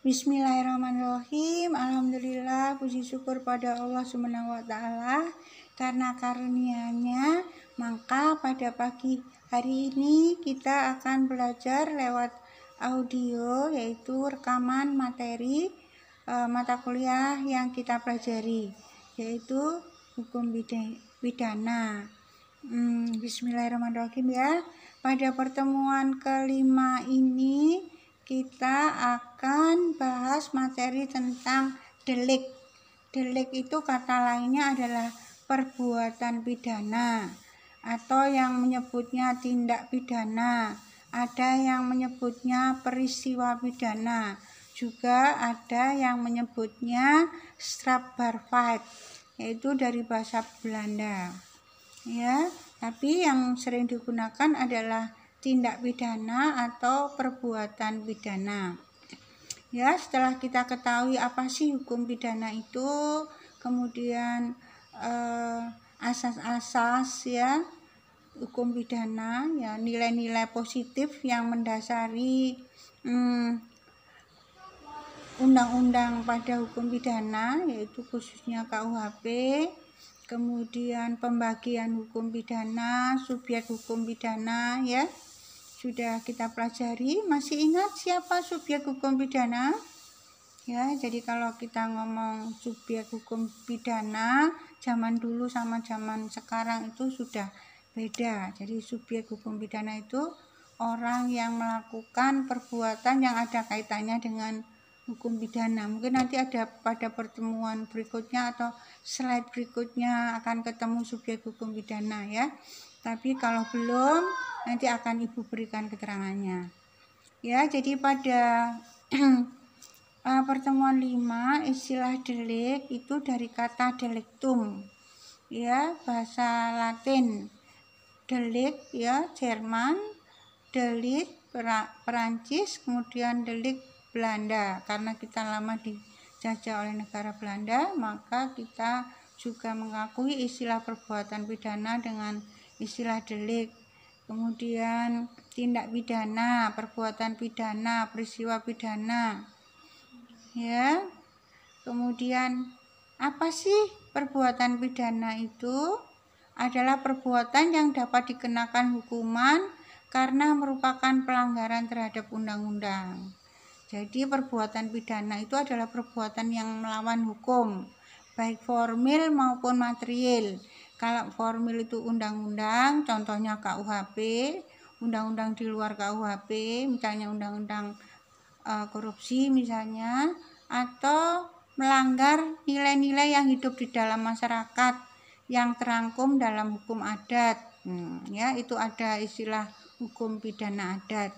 Bismillahirrahmanirrahim. Alhamdulillah, puji syukur pada Allah Subhanahu wa taala karena karunia-Nya, maka pada pagi hari ini kita akan belajar lewat audio, yaitu rekaman materi mata kuliah yang kita pelajari, yaitu hukum pidana. Bismillahirrahmanirrahim ya. Pada pertemuan kelima ini kita akan bahas materi tentang delik. Delik itu kata lainnya adalah perbuatan pidana, atau yang menyebutnya tindak pidana. Ada yang menyebutnya peristiwa pidana. Juga ada yang menyebutnya strafbaarheid, yaitu dari bahasa Belanda. Ya, tapi yang sering digunakan adalah tindak pidana atau perbuatan pidana. Ya, setelah kita ketahui apa sih hukum pidana itu, kemudian asas-asas ya hukum pidana, ya nilai-nilai positif yang mendasari undang-undang pada hukum pidana, yaitu khususnya KUHP. Kemudian pembagian hukum pidana, subjek hukum pidana ya. Sudah kita pelajari. Masih ingat siapa subjek hukum pidana? Ya, jadi kalau kita ngomong subjek hukum pidana zaman dulu sama zaman sekarang itu sudah beda. Jadi subjek hukum pidana itu orang yang melakukan perbuatan yang ada kaitannya dengan hukum pidana. Mungkin nanti ada pada pertemuan berikutnya atau slide berikutnya akan ketemu subjek hukum pidana ya. Tapi kalau belum, nanti akan Ibu berikan keterangannya. Ya, jadi pada pertemuan 5, istilah delik itu dari kata delictum. Ya, bahasa Latin. Delik ya, Jerman, delik Perancis, kemudian delik Belanda. Karena kita lama dijajah oleh negara Belanda, maka kita juga mengakui istilah perbuatan pidana dengan istilah delik. Kemudian tindak pidana, perbuatan pidana, peristiwa pidana. Ya. Kemudian apa sih perbuatan pidana itu? Adalah perbuatan yang dapat dikenakan hukuman karena merupakan pelanggaran terhadap undang-undang. Jadi perbuatan pidana itu adalah perbuatan yang melawan hukum, baik formil maupun material. Kalau formil itu undang-undang, contohnya KUHP, undang-undang di luar KUHP, misalnya undang-undang korupsi misalnya, atau melanggar nilai-nilai yang hidup di dalam masyarakat yang terangkum dalam hukum adat. Ya, itu ada istilah hukum pidana adat.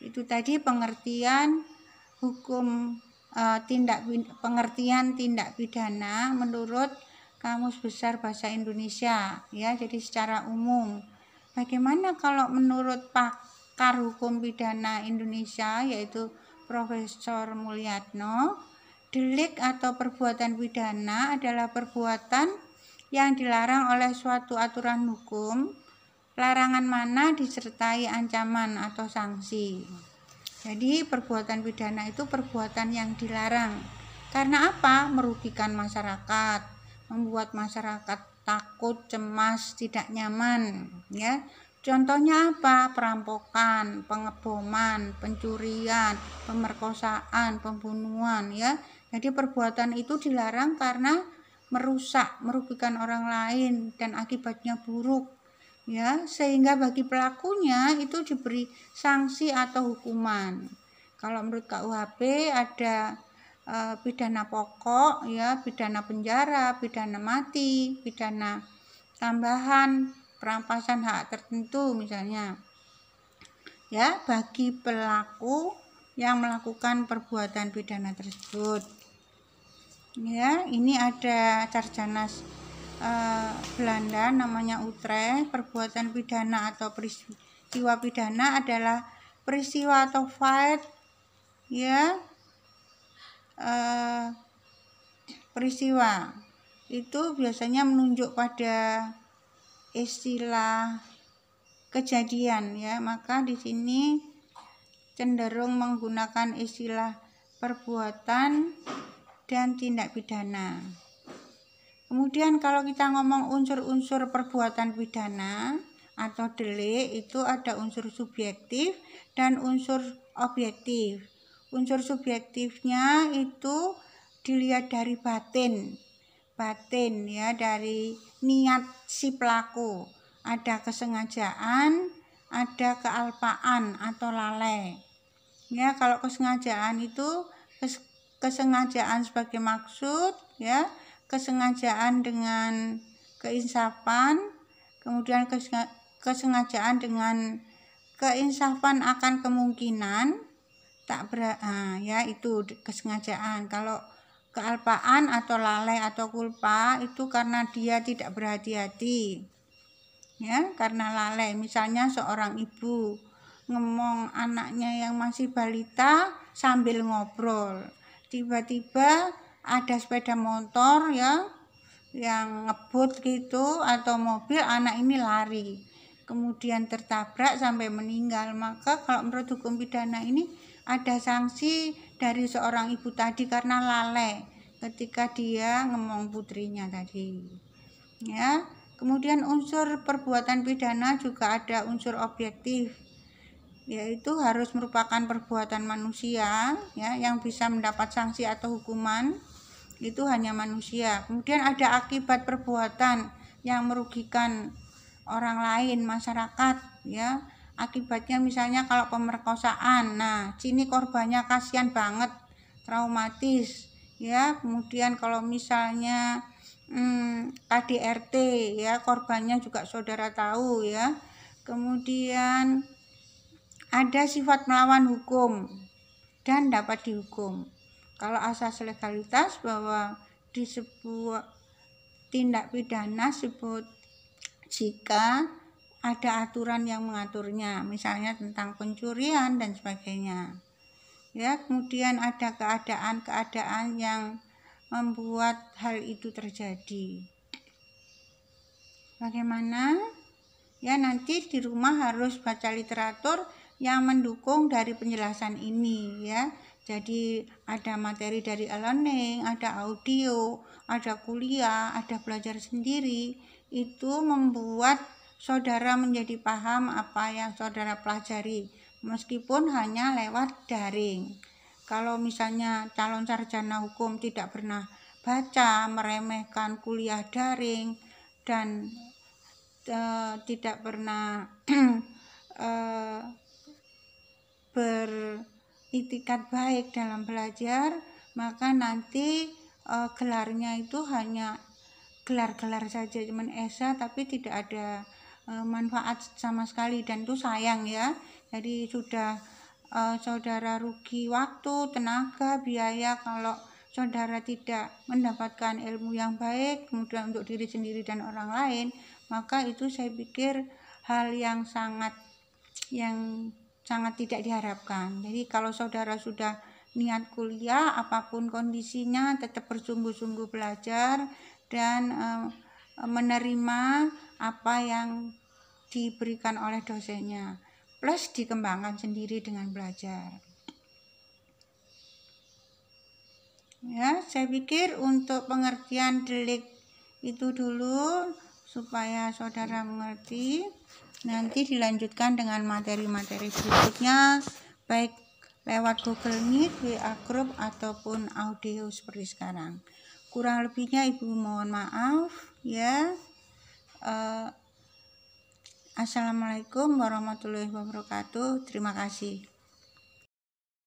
Itu tadi pengertian hukum pengertian tindak pidana menurut Kamus Besar Bahasa Indonesia ya. Jadi secara umum. Bagaimana kalau menurut pakar hukum pidana Indonesia, yaitu Profesor Mulyatno? Delik atau perbuatan pidana adalah perbuatan yang dilarang oleh suatu aturan hukum, larangan mana disertai ancaman atau sanksi. Jadi perbuatan pidana itu perbuatan yang dilarang. Karena apa? Merugikan masyarakat, membuat masyarakat takut, cemas, tidak nyaman, ya. Contohnya apa? Perampokan, pengeboman, pencurian, pemerkosaan, pembunuhan, ya. Jadi perbuatan itu dilarang karena merusak, merugikan orang lain dan akibatnya buruk, ya, sehingga bagi pelakunya itu diberi sanksi atau hukuman. Kalau menurut KUHP ada pidana pokok, ya, pidana penjara, pidana mati, pidana tambahan, perampasan hak tertentu misalnya. Ya, bagi pelaku yang melakukan perbuatan pidana tersebut. Ya, ini ada sarjana Belanda namanya Utrecht. Perbuatan pidana atau peristiwa pidana adalah peristiwa atau feit, ya, peristiwa itu biasanya menunjuk pada istilah kejadian, ya. Maka di sini cenderung menggunakan istilah perbuatan dan tindak pidana. Kemudian kalau kita ngomong unsur-unsur perbuatan pidana atau delik, itu ada unsur subjektif dan unsur objektif. Unsur subjektifnya itu dilihat dari batin ya, dari niat si pelaku. Ada kesengajaan, ada kealpaan atau lalai. Ya, kalau kesengajaan itu kesengajaan sebagai maksud, ya, kesengajaan dengan keinsafan, kemudian kesengajaan dengan keinsafan akan kemungkinan ya, itu kesengajaan. Kalau kealpaan atau lalai atau kulpa itu karena dia tidak berhati-hati, ya, karena lalai. Misalnya seorang ibu ngomong anaknya yang masih balita sambil ngobrol, tiba-tiba ada sepeda motor ya yang ngebut gitu atau mobil, anak ini lari kemudian tertabrak sampai meninggal. Maka kalau menurut hukum pidana ini ada sanksi dari seorang ibu tadi karena lalai ketika dia ngomong putrinya tadi, ya. Kemudian unsur perbuatan pidana juga ada unsur objektif, yaitu harus merupakan perbuatan manusia, ya, yang bisa mendapat sanksi atau hukuman itu hanya manusia. Kemudian ada akibat perbuatan yang merugikan orang lain, masyarakat, ya. Akibatnya misalnya kalau pemerkosaan, nah sini korbannya kasihan banget, traumatis, ya. Kemudian kalau misalnya KDRT, ya, korbannya juga saudara tahu, ya. Kemudian ada sifat melawan hukum dan dapat dihukum. Kalau asas legalitas bahwa di sebuah tindak pidana sebut jika ada aturan yang mengaturnya, misalnya tentang pencurian dan sebagainya, ya. Kemudian ada keadaan-keadaan yang membuat hal itu terjadi. Bagaimana? Ya, nanti di rumah harus baca literatur yang mendukung dari penjelasan ini, ya. Jadi ada materi dari e-learning, ada audio, ada kuliah, ada belajar sendiri. Itu membuat saudara menjadi paham apa yang saudara pelajari, meskipun hanya lewat daring. Kalau misalnya calon sarjana hukum tidak pernah baca, meremehkan kuliah daring, dan tidak pernah beritikat baik dalam belajar, maka nanti gelarnya itu hanya gelar-gelar saja, cuman esa, tapi tidak ada manfaat sama sekali, dan itu sayang, ya. Jadi sudah saudara rugi waktu, tenaga, biaya kalau saudara tidak mendapatkan ilmu yang baik, kemudian untuk diri sendiri dan orang lain, maka itu saya pikir hal yang sangat tidak diharapkan. Jadi kalau saudara sudah niat kuliah, apapun kondisinya tetap bersungguh-sungguh belajar dan menerima apa yang diberikan oleh dosennya, plus dikembangkan sendiri dengan belajar. Ya, saya pikir untuk pengertian delik itu dulu supaya saudara mengerti. Nanti dilanjutkan dengan materi-materi berikutnya, baik lewat Google Meet, WA Group ataupun audio seperti sekarang. Kurang lebihnya Ibu mohon maaf, ya. Assalamualaikum warahmatullahi wabarakatuh. Terima kasih.